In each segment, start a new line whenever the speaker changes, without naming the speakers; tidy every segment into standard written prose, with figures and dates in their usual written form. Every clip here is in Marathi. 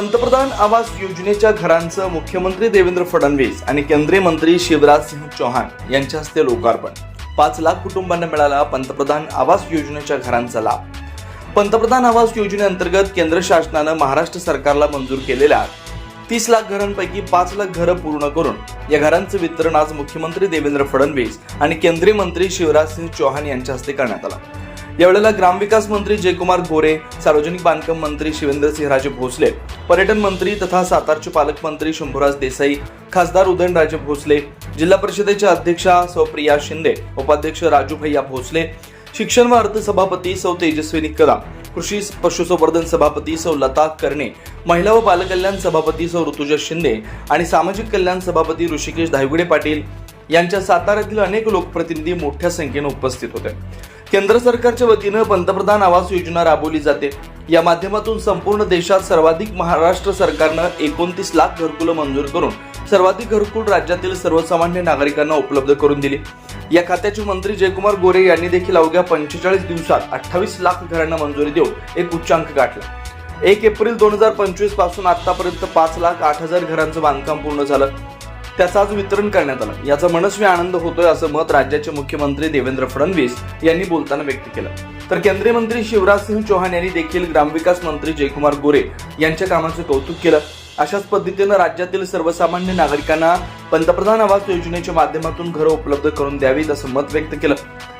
पंतप्रधान आवास योजनेच्या घरांचं मुख्यमंत्री देवेंद्र फडणवीस आणि केंद्रीय मंत्री शिवराज सिंह चौहान यांच्या हस्ते लोकार्पण। 5 लाख कुटुंबांना मिळाला पंतप्रधान आवास योजनेच्या घरांचा लाभ। पंतप्रधान आवास योजनेअंतर्गत केंद्र शासनानं महाराष्ट्र सरकारला मंजूर केलेल्या 30 लाख घरांपैकी 5 लाख घरं पूर्ण करून या घरांचं वितरण आज मुख्यमंत्री देवेंद्र फडणवीस आणि केंद्रीय मंत्री शिवराज सिंह चौहान यांच्या हस्ते करण्यात आलं। यावेळेला ग्रामविकास मंत्री जयकुमार गोरे, सार्वजनिक बांधकाम मंत्री शिवेंद्रसिंहराजे भोसले, पर्यटन मंत्री तथा सातारचे पालकमंत्री शंभूराज देसाई, खासदार उदयनराजे भोसले, जिल्हा परिषदेच्या अध्यक्षा सौ प्रिया शिंदे, उपाध्यक्ष राजू भैया भोसले, शिक्षण व अर्थ सभापती सौ तेजस्विनी कदम, कृषी पशुसंवर्धन सभापती सौ लता कर्णे, महिला व बालकल्याण सभापती सौ ऋतुजा शिंदे आणि सामाजिक कल्याण सभापती ऋषिकेश धायगुडे पाटील यांच्या साताऱ्यातील अनेक लोकप्रतिनिधी मोठ्या संख्येने उपस्थित होते। केंद्र सरकारच्या वतीनं पंतप्रधान आवास योजना राबवली जाते। या माध्यमातून संपूर्ण देशात सर्वाधिक महाराष्ट्र सरकारनं 29 लाख घरकुलं मंजूर करून सर्वाधिक घरकुल राज्यातील सर्वसामान्य नागरिकांना उपलब्ध करून दिली। या खात्याचे मंत्री जयकुमार गोरे यांनी देखील अवघ्या 45 दिवसात 28 लाख घरांना मंजुरी देऊन एक उच्चांक गाठला। 1 एप्रिल 2025 पासून आतापर्यंत 5,08,000 घरांचं बांधकाम पूर्ण झालं, त्याचं आज वितरण करण्यात आलं। याचा मनस्वी आनंद होतोय असं मत राज्याचे मुख्यमंत्री देवेंद्र फडणवीस यांनी बोलताना व्यक्त केलं। तर केंद्रीय मंत्री शिवराज सिंह चौहान यांनी देखील ग्रामविकास मंत्री जयकुमार गोरे यांच्या कामाचं कौतुक केलं। अशाच पद्धतीनं राज्यातील सर्वसामान्य नागरिकांना पंतप्रधान आवास योजनेच्या माध्यमातून घरं उपलब्ध करून द्यावीत असं मत व्यक्त केलं।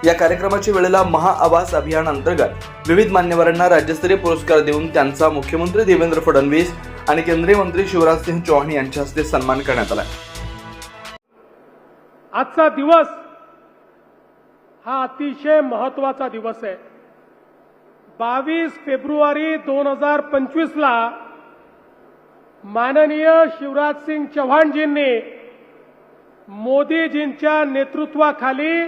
या कार्यक्रमाच्या वेळेला महाआवास अभियान अंतर्गत विविध मान्यवरांना राज्यस्तरीय पुरस्कार देऊन त्यांचा मुख्यमंत्री देवेंद्र फडणवीस आणि केंद्रीय मंत्री शिवराज सिंह चौहान यांच्या हस्ते सन्मान करण्यात आला।
आजचा दिवस हा अतिशय महत्त्वाचा दिवस आहे। 22 फेब्रुवारी 2025 ला माननीय शिवराज सिंह चौहानजींनी मोदीजींच्या नेतृत्वाखाली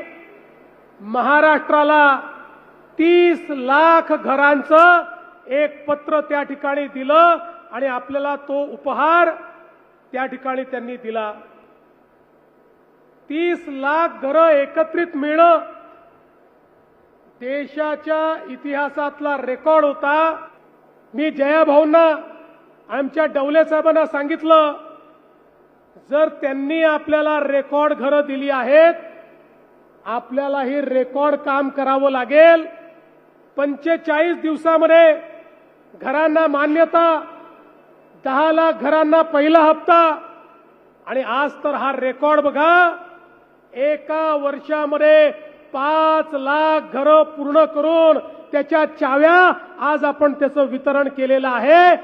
महाराष्ट्राला 30 लाख घरांचं एक पत्र त्या ठिकाणी दिलं आणि आपल्याला तो उपहार त्या ठिकाणी त्यांनी दिला। 30 लाख घरं एकत्रित मिळणं देशाच्या इतिहासातला रेकॉर्ड होता। मी जयाभाऊंना, आमच्या डवले साहेबांना सांगितलं, जर त्यांनी आपल्याला रेकॉर्ड घरं दिली आहेत, आपल्याला ही रेकॉर्ड काम करावं लागेल। 45 दिवसामध्ये घरांना मान्यता, 10 लाख घरांना पहिला हप्ता आणि आज तर हा रेकॉर्ड बघा, एका वर्षामध्ये 5 लाख घरं पूर्ण करून त्याच्या चाव्या आज आपण त्याचं वितरण केलेलं आहे।